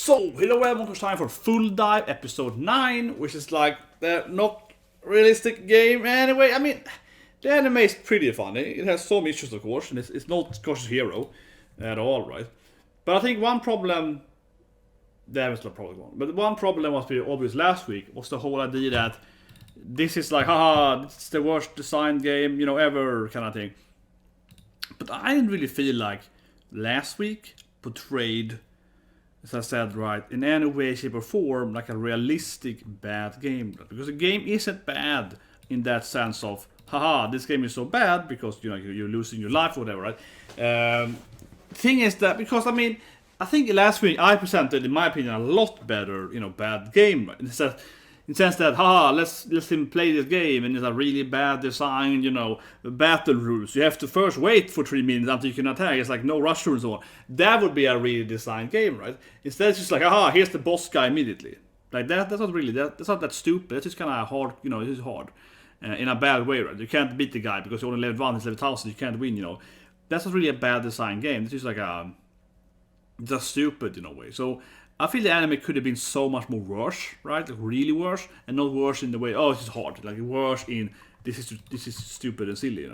So, hello everyone, it's time for Full Dive episode 9, which is like the not realistic game anyway. I mean, the anime is pretty funny. It has some issues, of course, and it's not Scorch's hero at all, right? But I think one problem, there was not probably one, but one problem was pretty obvious last week, was the whole idea that this is like, haha, it's the worst designed game, ever, kind of thing. But I didn't really feel like last week portrayed, as I said, right, in any way, shape, or form, like a realistic bad game. Because the game isn't bad in that sense of, haha, this game is so bad because you're losing your life or whatever, right? Thing is that, because I think last week I presented, in my opinion, a lot better, bad game, right? In the sense that, haha, let's him play this game, and it's a really bad design, battle rules. You have to first wait for 3 minutes until you can attack. It's like no rush through and so on. That would be a really designed game, right? Instead, it's just like, haha, here's the boss guy immediately. Like that's not really that's not that stupid. That's just kind of hard, it is hard in a bad way, right? You can't beat the guy because you only level 1, he's level 1000. You can't win, That's not really a bad design game. It's just like just stupid in a way. So I feel the anime could have been so much more worse, right? Like really worse, and not worse in the way, oh, it's just hard. Like worse in this is stupid and silly,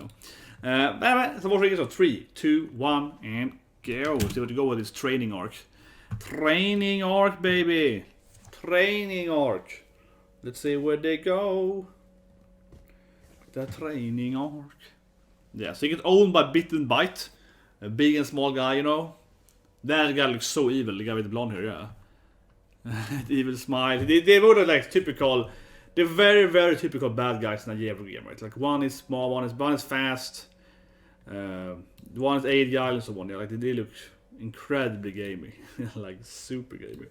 So what we so 3, 2, 1, and go. See what to go with this training arc. Training arc, baby. Training arc. Let's see where they go. The training arc. Yeah, so you get owned by Bit and Bite, a big and small guy, That guy looks so evil, the guy with the blonde hair, yeah. Evil smile. They were like typical, they're very, very typical bad guys in a Euro game, right? Like one is small, one is fast, one is agile and so on. Yeah, like they look incredibly gamey, like super gamey.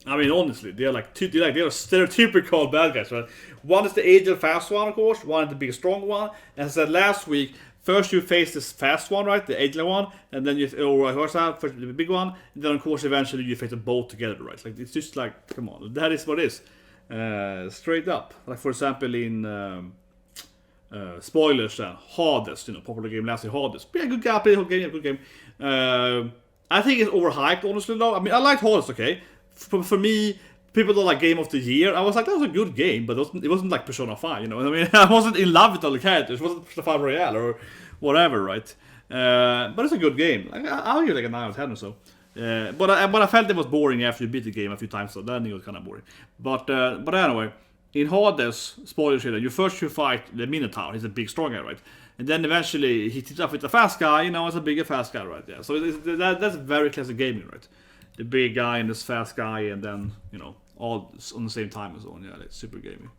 Honestly, they're stereotypical bad guys, right? One is the agile fast one, of course. One is the big strong one. As I said last week, first you face this fast one, right? The agile one, and then first the big one, and then of course eventually you face them both together, right? Like it's just like, come on, that is what it is. Straight up. Like for example in spoilers, Hades, popular game last year, Hades. Yeah, good guy, play the whole game, good game. I think it's overhyped, honestly though. I liked Hades, okay. For me, people don't like Game of the Year. I was like, that was a good game, but it wasn't like Persona 5, I wasn't in love with all the characters. It wasn't Persona 5 Royale or whatever, right? But it's a good game. I'll give it like a 9 out of 10 or so. But I felt it was boring after you beat the game a few times, so then it was kind of boring. But anyway, in Hades, spoiler shit, you fight the Minotaur. He's a big, strong guy, right? And then eventually he teams up with the fast guy, it's a bigger fast guy, right? Yeah. So that's very classic gaming, right? The big guy and this fast guy, and then, all on the same time and so on. Yeah, it's super gaming.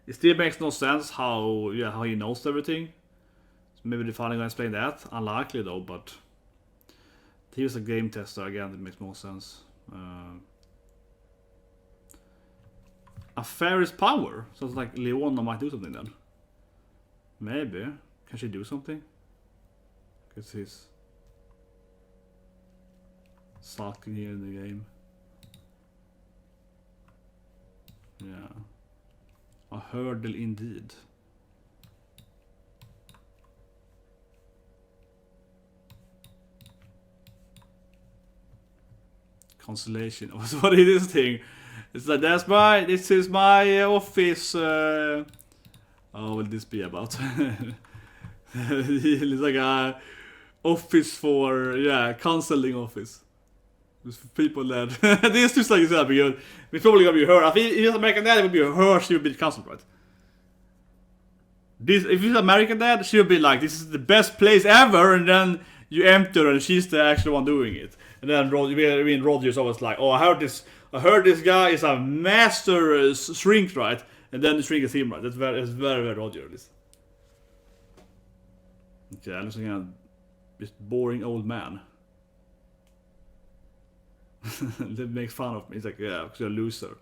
It still makes no sense how he knows everything. So maybe they're finally gonna explain that. Unlikely though, but he was a game tester again. It makes more sense. A fairy's power. So it's like Leona might do something then. Maybe. Can she do something? Because he's sulking here in the game. Yeah. A hurdle indeed. Consolation. What is this thing? It's like, this is my office. Oh, will this be about? It's like a office for, counseling office. There's people that this just like that because it's probably gonna be her. I think if it's American Dad, it would be her. She would be cancelled, right? If it's American Dad, she would be like, "This is the best place ever," and then you enter, and she's the actual one doing it. And then Roger's always like, "Oh, I heard this guy is a master shrink, right?" And then the shrink is him, right? That's very, very Roger. This. Okay, I'm looking at this boring old man. That makes fun of me. He's like, yeah, because you're a loser.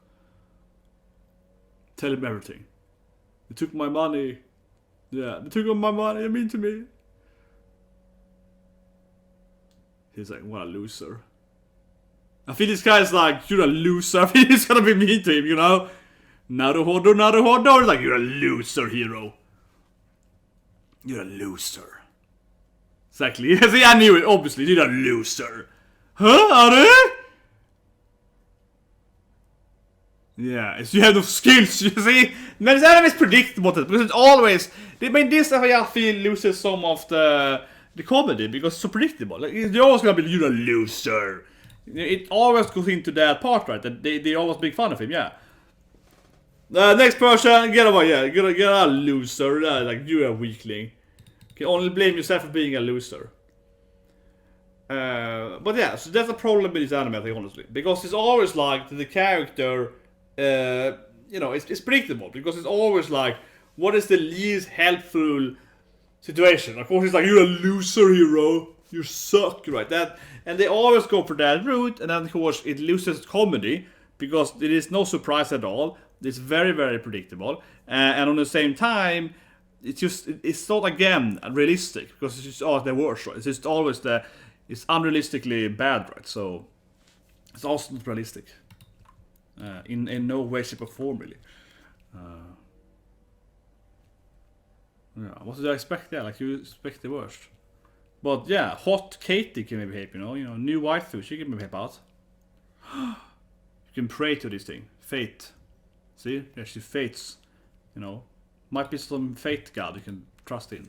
Tell him everything. They took my money. Yeah, they took all my money. They're mean to me. He's like, what a loser. I feel this guy's like, you're a loser. I feel he's gonna be mean to him, Naruhodo. Like, you're a loser, hero. You're a loser. Exactly. See, I knew it, obviously. You're a loser. Huh? Are they? Yeah, so you have no skills, you see? Men this anime is predictable, because it's always... I mean, this is why I feel loses some of the comedy, because it's so predictable. Like, you're always gonna be, you're a loser. It always goes into that part, right? That they always make fun of him, yeah. Next person, get away, yeah. Get a loser, like, you're a weakling. You can only blame yourself for being a loser. But yeah, so that's a problem with this anime, I think, honestly. Because it's always like, the character... you know, it's predictable, because it's always like, what is the least helpful situation? Of course, it's like, you're a loser, hero, you suck, right? That, and they always go for that route, and then of course it loses comedy, because it is no surprise at all. It's very, very predictable, and on the same time, it's not, again, realistic, because it's just always the worst, right? It's just always it's unrealistically bad, right? So it's also not realistic. In no way, shape, or form, really. Yeah, what did I expect there? Like, you expect the worst. But yeah, hot Cathy can maybe help, you know, new waifu, she can maybe help out. You can pray to this thing. Fate. See? Yeah, she fates. You know. Might be some fate god you can trust in.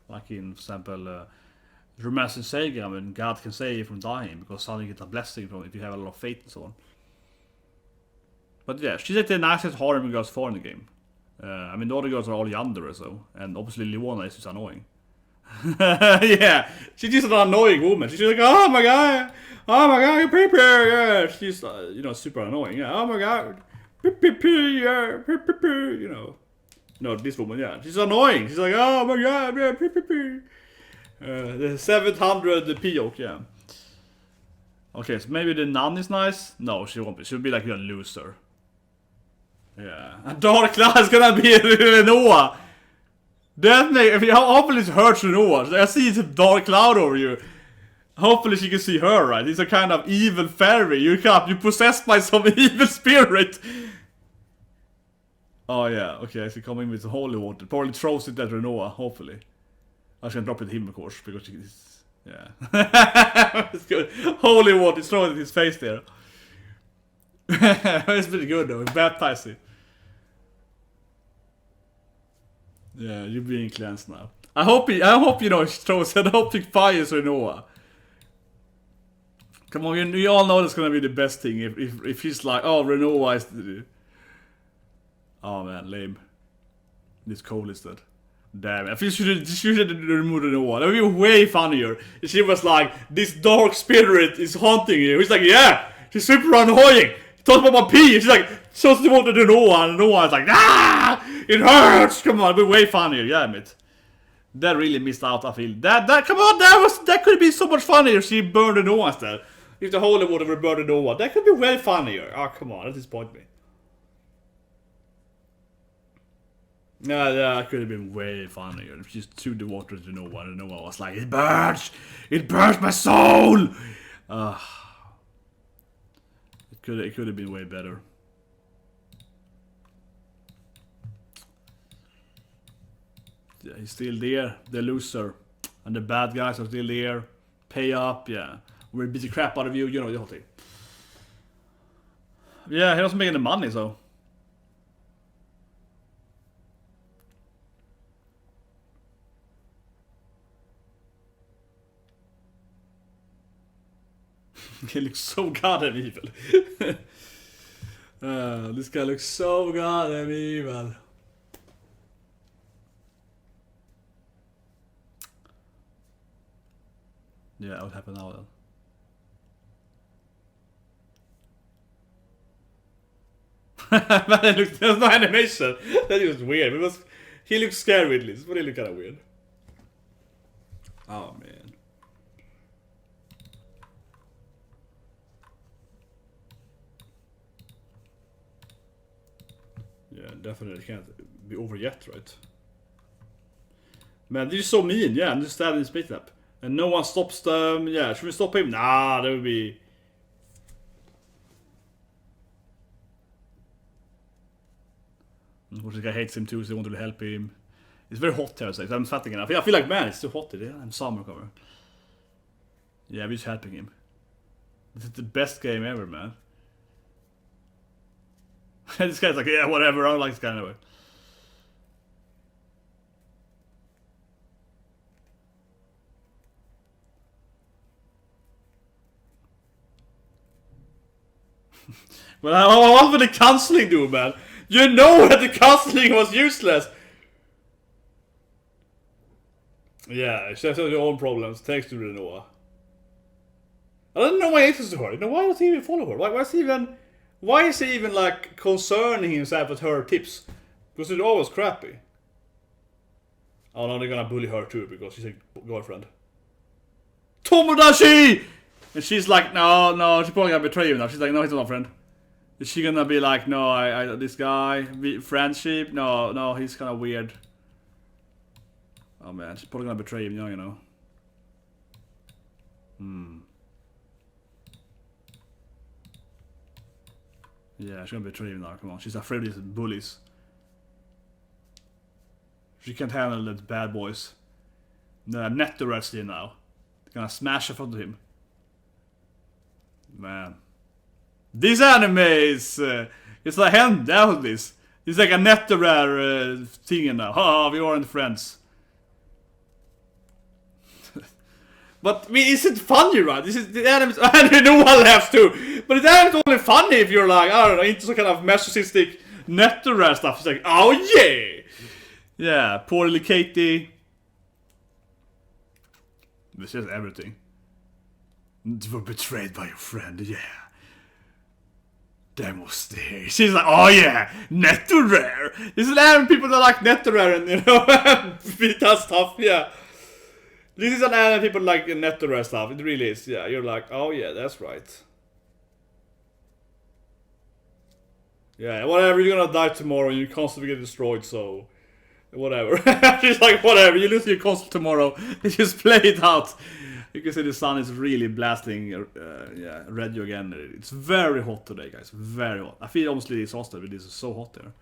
Like in, for example, Romance and Sega, when God can save you from dying, because suddenly you get a blessing from it if you have a lot of faith and so on. But yeah, she's like the nicest harem girls for in the game. I mean, the other girls are all younger or so, and obviously Leona is just annoying. Yeah, she's just an annoying woman. She's like, oh my god, you prepare, yeah. She's, you know, super annoying. Yeah, oh my god, yeah, you know. No, this woman, yeah, she's annoying. She's like, oh my god, yeah, the 700 P-Oak, yeah. Okay, so maybe the nun is nice? No, she won't be. She'll be like a loser. Yeah. And Dark Cloud is gonna be Reona. Hopefully it hurts Reona. I see it's a Dark Cloud over you. Hopefully she can see her, right? It's a kind of evil fairy. You're possessed by some evil spirit. Oh yeah, okay, so coming with holy water. Probably throws it at Reona, hopefully. I was gonna drop it to him, of course, because she's... Yeah. It's good. Holy water, it's throwing it in his face there. It's pretty good though, baptize it. Yeah, you're being cleansed now. I hope you know, throws it. I hope he fires Reona. Come on, we all know that's gonna be the best thing if he's like, oh, Reona is the... Oh man, lame. This Cole is dead. Damn, I feel she should remove Reona. That would be way funnier if she was like, this dark spirit is haunting you. He's like, yeah, she's super annoying. Talks about my pee. She's like, shows the water to Reona, and Reona is like, ah, it hurts. Come on, it'd be way funnier. Yeah, admit. That really missed out. I feel that come on, that could be so much funnier if she burned Reona instead. If the holy water were burned Reona, that could be way funnier. Oh, come on, that disappoints me. Yeah, that could have been way funnier if she just threw the water to Reona, and Reona was like, it burns my soul. It could have been way better. Yeah, he's still there, the loser, and the bad guys are still there. Pay up, yeah. We'll beat the crap out of you, you know the whole thing. Yeah, he doesn't make any money, so. He looks so goddamn evil. This guy looks so goddamn evil. Yeah, what happened now then? Man, there's no animation. That was weird. He looks scary at least, but he looked kind of weird. Oh man. Yeah, definitely can't be over yet, right? Man, they're so mean, yeah, and just standing in split up. And no one stops them, yeah, should we stop him? Nah, that would be... Of course, the guy hates him too, so they want to help him. It's very hot here, so I'm sweating enough. I feel like, man, it's too hot today. I'm summer cover. Yeah, we're just helping him. This is the best game ever, man. This guy's like, yeah, whatever. I don't like this guy anyway. Well, what would the counseling do, man? You know that the counseling was useless. Yeah, she has her own problems. Thanks to Reona. I don't know why he listens to her. You know, why does he even follow her? Why is he even like concerning himself with her tips? Because it's always crappy. Oh no, they're gonna bully her too because she's a girlfriend. Tomodachi! And she's like, no, she's probably gonna betray him now. She's like, no, he's not my friend. Is she gonna be like, no, this guy, friendship? No, he's kind of weird. Oh man, she's probably gonna betray him, you know. Yeah, she's gonna betray him now, come on. She's afraid of these bullies. She can't handle the bad boys. No, Netto wrestling now. They're gonna smash in front of him. Man. These animes! It's like hand down this. It's like a Netto rare thing now. Ha, we aren't friends. But I mean, is it funny, right? This is the anime. And no one laughs too. But the anime is only funny if you're like, I don't know, into some kind of masochistic Netto rare stuff. It's like, oh yeah! Yeah, poor little Cathy. This is everything. You were betrayed by your friend, yeah. That was there. She's like, oh yeah, Netto rare. This is anime people that like Netto rare and, you know, beat that stuff, yeah. This is an anime people like Netto rare stuff. It really is, yeah. You're like, oh yeah, that's right. Yeah, whatever, you're gonna die tomorrow and you constantly get destroyed, so whatever. She's like, whatever, you lose your console tomorrow. Just play it out. You can see the sun is really blasting radio again. It's very hot today, guys. Very hot. I feel almost exhausted, but this is so hot there.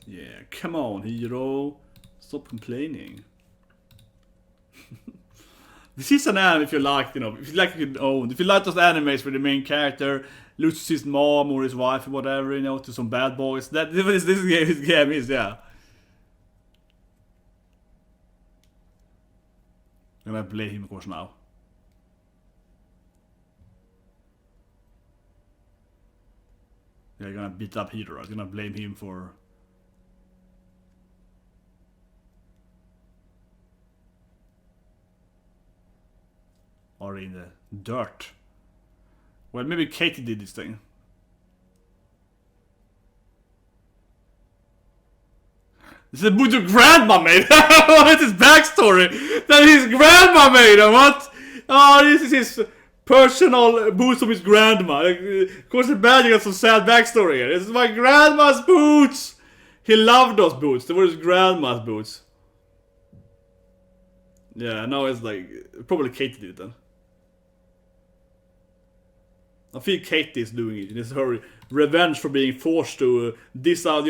Yeah, come on, hero. Stop complaining. This is an anime if you like, you know, if you like your own. If you like those animes where the main character loses his mom or his wife or whatever, you know, to some bad boys. This game is, yeah. I'm gonna blame him, of course, now. Yeah, you're gonna beat up Hiro. I'm gonna blame him for... Or in the dirt. Well, maybe Cathy did this thing. This is a boot your grandma made. What is his backstory? That his grandma made him. What? Oh, this is his personal boots of his grandma. Like, of course, the bad got some sad backstory here. This is my grandma's boots. He loved those boots. They were his grandma's boots. Yeah, now it's like probably Cathy did it then. I feel Cathy is doing it. It's her revenge for being forced to disavow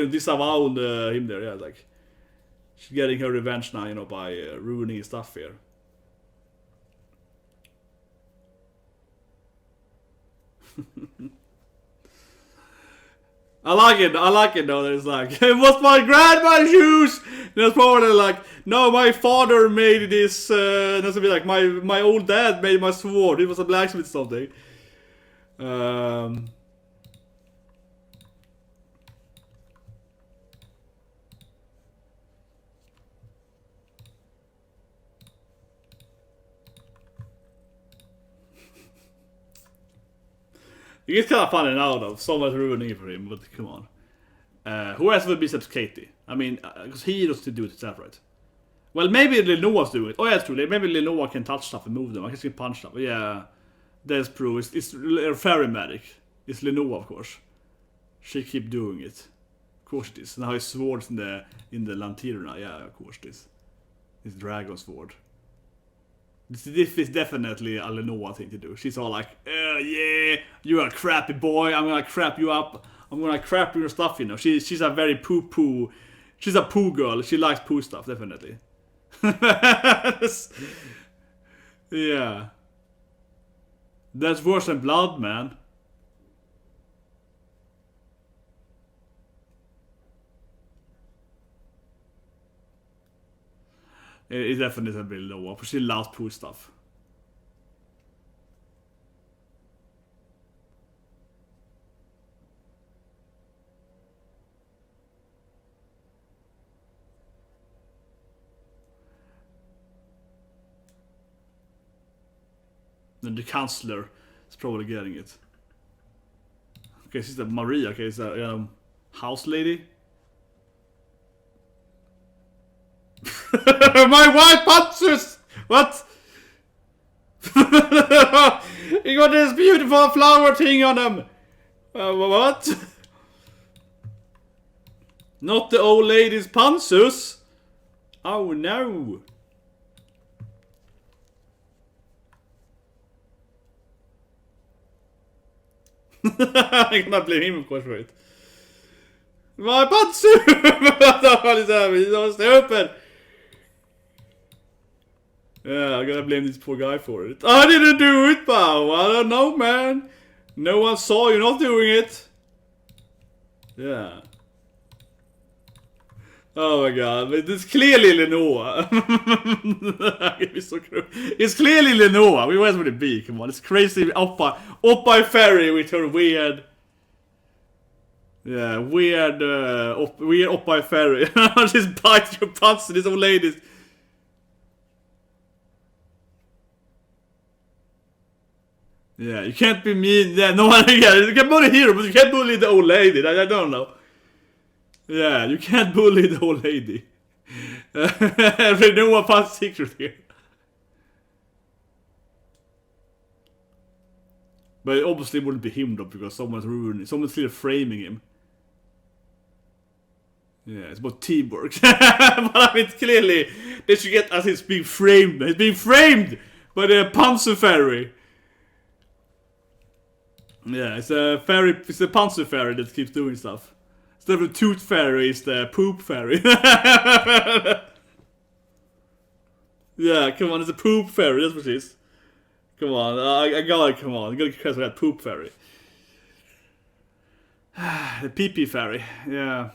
him there. Yeah, like she's getting her revenge now, you know, by ruining his stuff here. I like it though. There's like, it was my grandma's shoes. And it's probably like, no, my father made this. That's a bit like my old dad made my sword. It was a blacksmith something. It's kind of funny now though. Someone's ruining it for him, but come on. Who else would be except Cathy? I mean, because he used to do it himself, right? Well, maybe Lenoa's doing it. Oh yeah, it's true. Maybe Lenoa can touch stuff and move them. I guess he can punch stuff. But yeah, that's true. It's fairy magic. It's Lenoa, of course. She keep doing it. Of course it is. Now his sword's in the Latrina. Yeah, of course it is. His dragon sword. This is definitely a Lenoa thing to do. She's all like, yeah, you're a crappy boy. I'm gonna crap you up. I'm gonna crap your stuff, you know. She's a very poo. She's a poo girl. She likes poo stuff, definitely. Yeah. That's worse than blood, man. It definitely a bit lower, but she loves poo stuff. Then the counselor is probably getting it. Okay, she's the Maria. Okay, it's a house lady. My white pantsus! What? You got this beautiful flower thing on them. What? Not the old lady's pantsus. Oh no. I cannot blame him, of course, for it. My pantsu! What is that? He's so stupid. Yeah, I gotta blame this poor guy for it. I didn't do it, pal. I don't know, man. No one saw you not doing it. Yeah. Oh my god, it's clearly Lenoa. It's so cruel. It's clearly Lenoa. Where else would it be? Come on, it's crazy. Up by ferry with her weird. Yeah, weird. Weird up by ferry. Just bite your pants to this old lady. Yeah, you can't be mean. Yeah, no one. Yeah, you can bully hero, but you can't bully the old lady. I don't know. Yeah, you can't bully the old lady. They know what past secret here. But it obviously wouldn't be him though, because someone's ruining it. Someone's still framing him. Yeah, it's about teamwork. But I mean, clearly, they should get as he's being framed. He's being framed by the pantsu fairy. Yeah, it's a fairy. It's the pantsu fairy that keeps doing stuff. Instead of the tooth fairy, it's the poop fairy. Yeah, come on, it's a poop fairy. That's what it is. Come on, I gotta come on. I gotta catch that poop fairy. The pee-pee fairy. Yeah.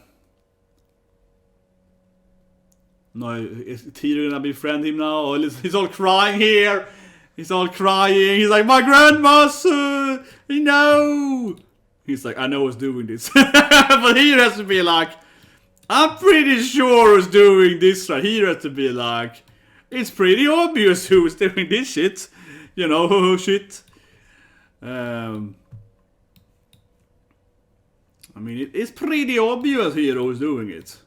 No, is Peter gonna befriend him now? Oh, he's all crying here. He's all crying. He's like, my grandma's, no. He's like, I know who's doing this. But he has to be like, I'm pretty sure who's doing this. Right? He has to be like, it's pretty obvious who's doing this shit. You know, shit. I mean, it's pretty obvious here who's doing it.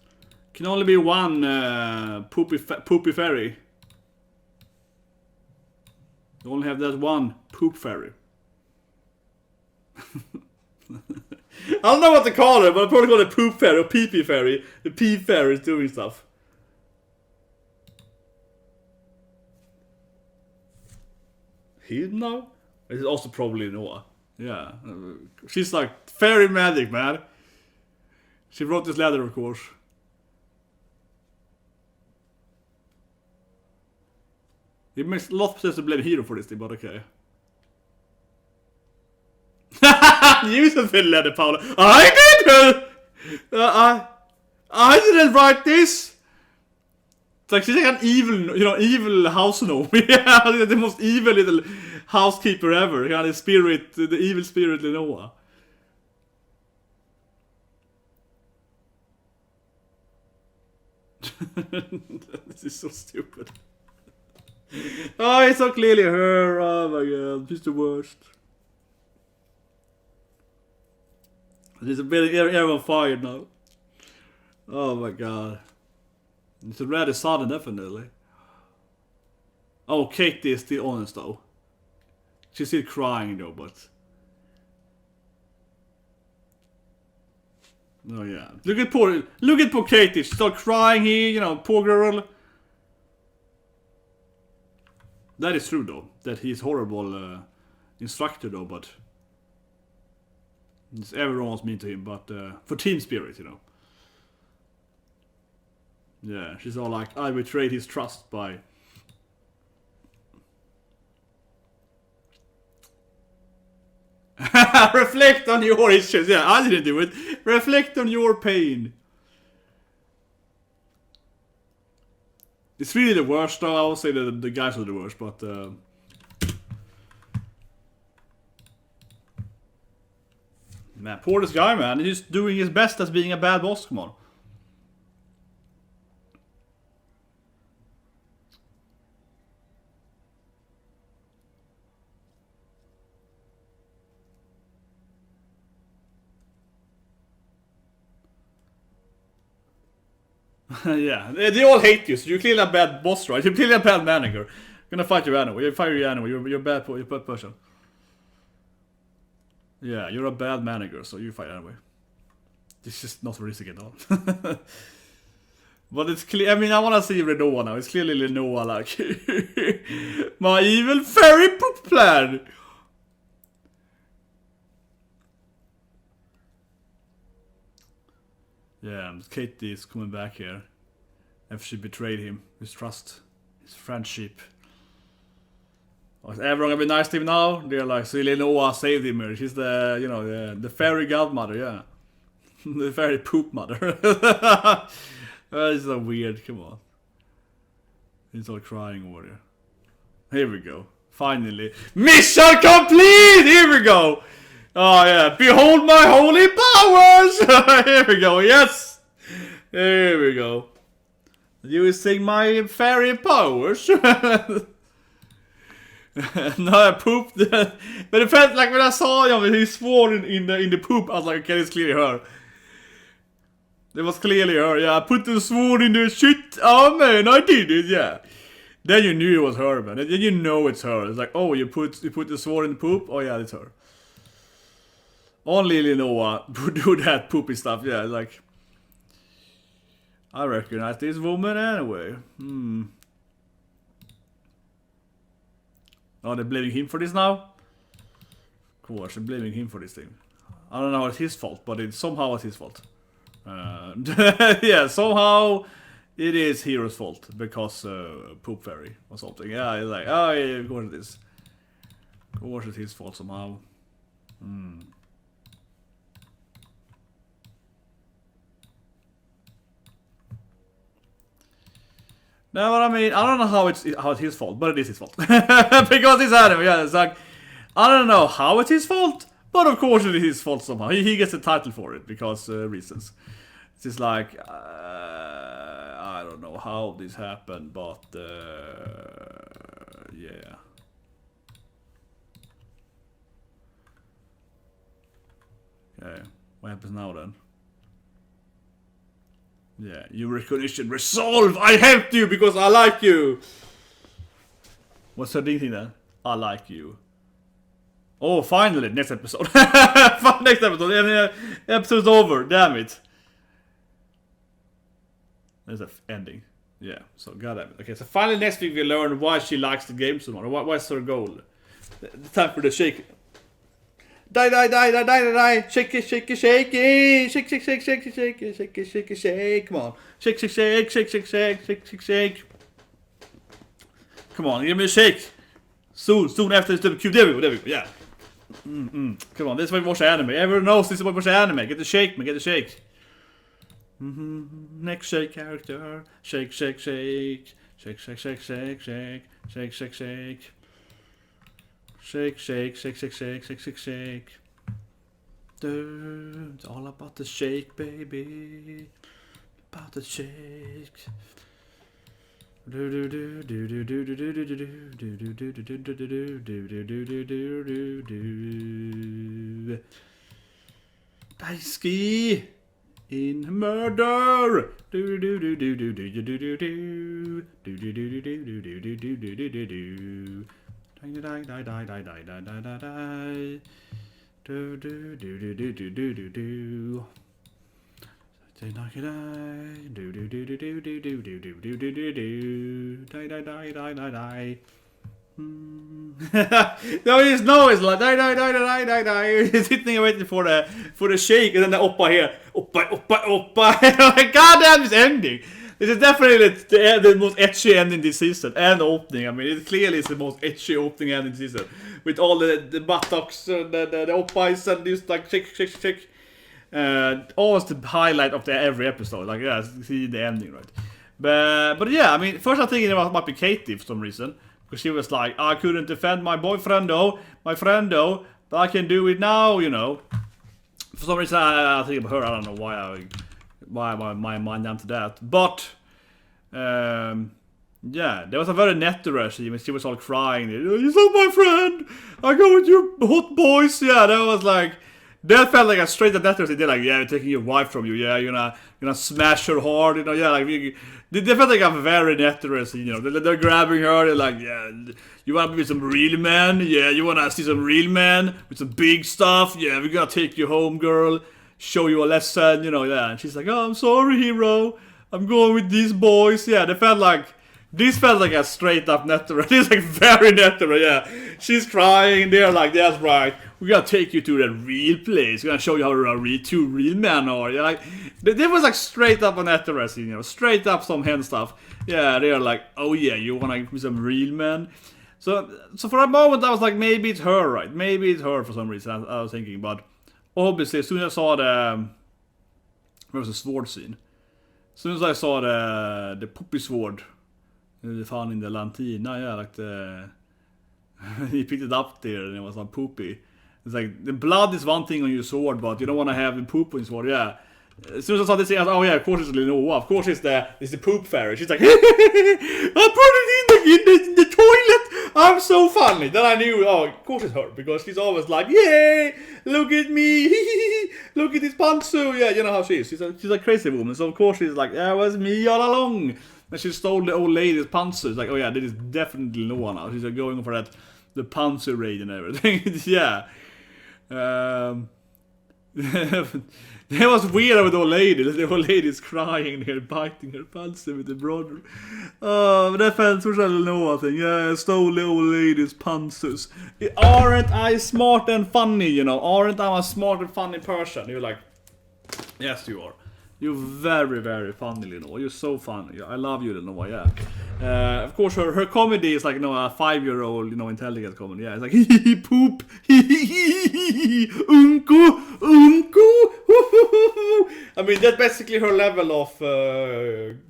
Can only be one poopy fairy. You only have that one poop fairy. I don't know what to call it, but I'll probably call it poop fairy or pee-pee fairy. The pee fairy is doing stuff. He know? It's also probably Noah. Yeah. She's like fairy magic, man. She wrote this letter, of course. It makes a lot of sense to blame Hero for this thing, but okay. You said the letter, Paula. I did! I didn't write this! It's like she's like an evil, evil house gnome. Yeah, the most evil little housekeeper ever. Yeah, the spirit, the evil spirit Lenoa. This is so stupid. Oh, it's so clearly her. Oh my god, she's the worst. There's a bit of air on fire now. Oh my god. It's rather sudden, definitely. Oh, Cathy is still honest though. She's still crying though, but. Oh yeah. Look at poor Cathy. She's still crying here, poor girl. That is true though. That he's horrible instructor though, but everyone's mean to him. But for team spirit, you know. Yeah, she's all like, I betrayed his trust by. Reflect on your issues. Yeah, I didn't do it. Reflect on your pain. It's really the worst though. I would say that the guys are the worst, but man, poor this guy, man. He's doing his best as being a bad boss. Come on. Yeah, they all hate you, so you're clearly a bad boss, right? You're clearly a bad manager. I'm gonna fight you anyway. You fire you anyway. You're a bad person. Yeah, you're a bad manager, so you fight anyway. This is not realistic at all. But it's clear. I mean, I wanna see Reona now. It's clearly Reona, like my evil fairy poop plan. Yeah, Cathy is coming back here. After she betrayed him, his trust, his friendship. Is everyone gonna be nice to him now? They're like, so Reona saved him here. She's the, you know, the fairy godmother, yeah. The fairy poop mother. That's so weird, come on. He's all crying over there. Here we go. Finally. Mission complete! Here we go! Oh yeah, behold my holy powers! Here we go, yes! Here we go. Using my fairy powers. No, I pooped. But it felt like when I saw him, he swore in the poop, I was like, okay, it's clearly her. It was clearly her, yeah. I put the sword in the shit. Oh man, I did it, yeah. Then you knew it was her, man. Then you know it's her. It's like, oh, you put the sword in the poop? Oh yeah, it's her. Only Reona would do that poopy stuff, yeah, like... I recognize this woman anyway. Oh, they're blaming him for this now? Of course, they're blaming him for this thing. I don't know how it's his fault, but it's somehow it's his fault. Yeah, somehow it is Hero's fault, because Poop Fairy or something. Yeah, it's like, oh yeah, of course it is. Of course it's his fault somehow. No, what I mean, I don't know how it's his fault, but it is his fault. Because he's anime, yeah, it's like, I don't know how it's his fault, but of course it is his fault somehow. He gets the title for it, because reasons. It's just like, I don't know how this happened, but, yeah. Okay, what happens now then? Yeah, your recognition resolve! I helped you because I like you! What's her thing then? I like you. Oh, finally, next episode. Next episode. Episode's over, damn it. There's an ending. Yeah, so goddamn it. Okay, so finally next week we learn why she likes the game so much. What's her goal? The time for the shake. Die, die, die, die, die, die, shake it, shake it, shake it, shake, shake, shake, shake it, shake it, shake it, shake it, shake, come on, shake, shake, shake, shake, shake, shake, shake, shake, shake, come on, give me a shake, soon after the cube, there we go, yeah, come on, this is why we watch anime, everyone knows this is why we watch anime, get the shake, man, get the shake, next shake character, shake, shake, shake, shake, shake, shake, shake, shake, shake, shake, shake. Shake, shake, shake, shake, shake, shake, shake, shake. It's all about the shake, baby. About the shake. Daisuke in murder. Die, die, die, die, die, die, die, die, die, die. Do, do, do, do, do, do, do, do, do. Die, die, do, do, do, do, do, do, do, do, do, do, do, do. Die, die, die, die, die, die. No, you just know it's like die. He's sitting and waiting for the shake, and then the oppa here, oppa. Like, goddamn, this ending. This is definitely the most etchy ending this season, and the opening. I mean, it clearly is the most etchy opening ending this season, with all the buttocks, the oppas, and just like shake. Almost the highlight of every episode. Like, yeah, see the ending, right? But yeah, I mean, first I'm thinking it might be Cathy for some reason. Because she was like, I couldn't defend my boyfriend though, my friend though, but I can do it now, you know. For some reason I think about her. I don't know why my mind down to that. But yeah, there was a very Netera scene. She was all crying. You're not my friend. I go with you hot boys. Yeah, that was like, that felt like a straight up Netera scene. They're like, yeah, we're taking your wife from you. Yeah, you're gonna smash her hard. You know, yeah, like they felt like a very Netera scene. You know, they're grabbing her. They're like, yeah, you wanna be with some real man? Yeah, you wanna see some real man with some big stuff? Yeah, we're gonna take you home, girl. Show you a lesson. You know, yeah. And she's like, oh, I'm sorry, hero. I'm going with these boys. Yeah, this felt like a straight up Netera. This is like very Netera, yeah. She's crying, they're like, that's right. We're gonna take you to the real place. We're gonna show you how two real men are. Yeah, like, there was like straight up a Netera scene, you know, straight up some hen stuff. Yeah, they're like, oh yeah, you wanna be some real men? So for a moment I was like, maybe it's her, right? Maybe it's her for some reason, I was thinking. But obviously, as soon as I saw there was a sword scene. As soon as I saw the poppy sword, they found in the Latrina, yeah, like he picked it up there and it was on poopy. It's like, the blood is one thing on your sword, but you don't want to have the poop on your sword, yeah. As soon as I saw this, I was like, oh yeah, of course it's Lenoa. Of course it's the poop fairy. She's like, I put it in the toilet. I'm so funny. Then I knew, oh, of course it's her, because she's always like, yay, look at me, look at this pantsu. Yeah, you know how she is. She's a crazy woman. So of course she's like, that was me all along. And she stole the old lady's pantsu. It's like, oh yeah, this is definitely Lenoa now. She's like going for the pantsu raid and everything. Yeah. That was weird with the old lady. The old lady's crying there, biting her pantsu with the brother. Oh, but that felt such a Lenoa thing. Yeah, I stole the old lady's pantsus. Aren't I smart and funny, you know? Aren't I a smart and funny person? You're like, yes, you are. You're very, very funny, Lenoa. You're so funny. I love you, Lenoa, yeah. Of course, her comedy is like, you know, a 5-year-old, you know, intelligent comedy. Yeah, it's like, hee poop, hee UNKO. I mean, that's basically her level of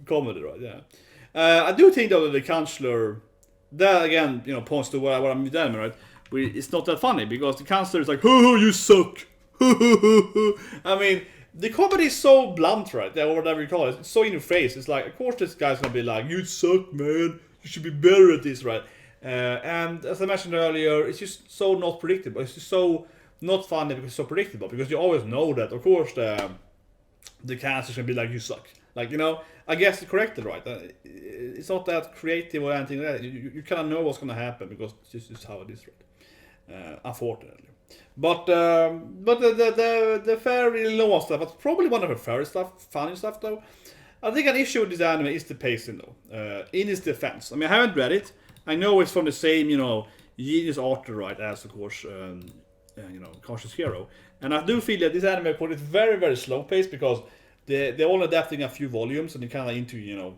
comedy, right? Yeah. I do think, though, that the Counselor, that again, you know, points to what I'm telling, right? It's not that funny, because the Counselor is like, hoo, you suck. I mean, the comedy is so blunt, right? Or whatever you call it. It's so in your face. It's like, of course this guy's gonna be like, you suck, man. You should be better at this, right? And as I mentioned earlier, it's just so not predictable. It's just so not funny because it's so predictable. Because you always know that, of course, the cancer's gonna be like, you suck. Like, you know, I guess it's corrected, right? It's not that creative or anything like that. You kind of know what's gonna happen because this is how it is, right? Unfortunately. But the fairy Lenoa stuff was probably one of her fairy stuff, funny stuff though. I think an issue with this anime is the pacing though. In its defense, I mean, I haven't read it. I know it's from the same, you know, genius author, right, as of course, you know, Cautious Hero. And I do feel that this anime is very, very slow paced because they're all adapting a few volumes and they're kind of into, you know,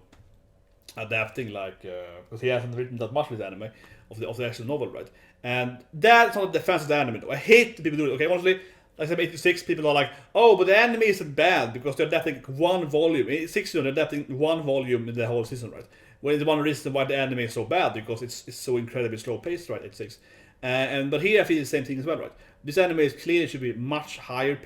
adapting like because he hasn't written that much with anime of the actual novel, right? And that's not a defense of the anime though. I hate people do it. Okay, honestly, like I'm 86, people are like, oh, but the anime isn't bad because they're adapting one volume. In 60, they're adapting one volume in the whole season, right? Well, it's one reason why the anime is so bad because it's so incredibly slow paced, right? 86. But here I feel the same thing as well, right? This anime is clearly should be much higher,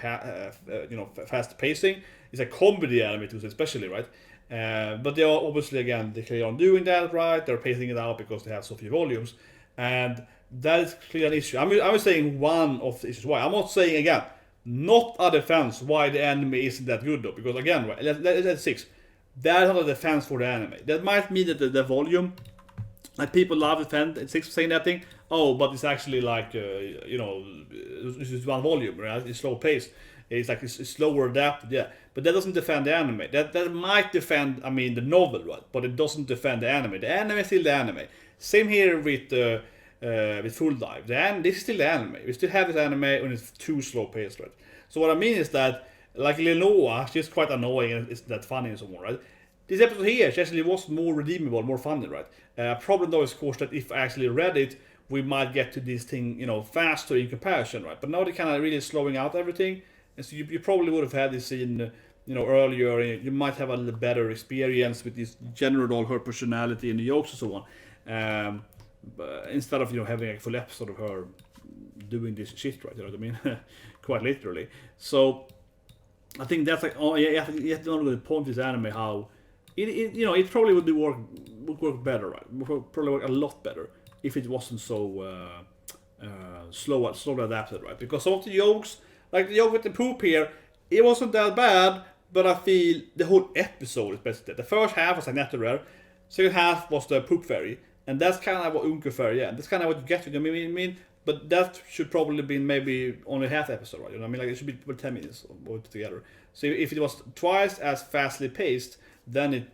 you know, fast pacing. It's a comedy anime too, especially, right? But they are obviously, again, they clearly aren't doing that, right? They're pacing it out because they have so few volumes. And that is clearly an issue. I'm saying one of the issues why. I'm not saying, again, not a defense why the anime isn't that good, though. Because, again, right, let's 6. That's not a defense for the anime. That might mean that the volume, like people love the 6 saying that thing. Oh, but it's actually like, you know, this is one volume, right? It's slow paced. It's like it's slower adapted, yeah. But that doesn't defend the anime. That might defend, I mean, the novel, right? But it doesn't defend the anime. The anime is still the anime. Same here with Full Dive. This is still the anime. We still have this anime and it's too slow paced, right? So what I mean is that, like Leonora, she's quite annoying and it's that funny and so on, right? This episode here, she actually was more redeemable, more funny, right? Problem though is, of course, that if I actually read it, we might get to this thing, faster in comparison, right? But now they're kind of really slowing out everything, and so you probably would have had this scene, earlier. You might have a little better experience with this general her personality and the jokes and so on, but instead of having a full episode of her doing this shit, right? You know what I mean? Quite literally. So I think that's like, you have to know the point of this anime, how it probably would work better, right? Would probably work a lot better if it wasn't so slow adapted, right? Because some of the jokes, like the joke with the poop here, it wasn't that bad, but I feel the whole episode is basically the first half was like natural, second half was the poop fairy, and that's kind of what UNKO fairy, yeah, that's kind of what you get to. I mean, but that should probably be maybe only half episode, right? You know what I mean? Like it should be 10 minutes all together. So if it was twice as fastly paced, then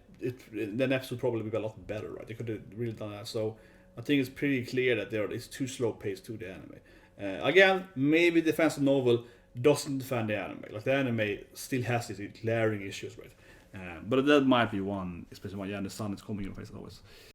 then episode probably would be a lot better, right? They could have really done that. So I think it's pretty clear that it's too slow paced to the anime. Again, maybe the fans of novel doesn't defend the anime. Like the anime still has these glaring issues, right? But that might be one, especially when the sun is coming in your face always.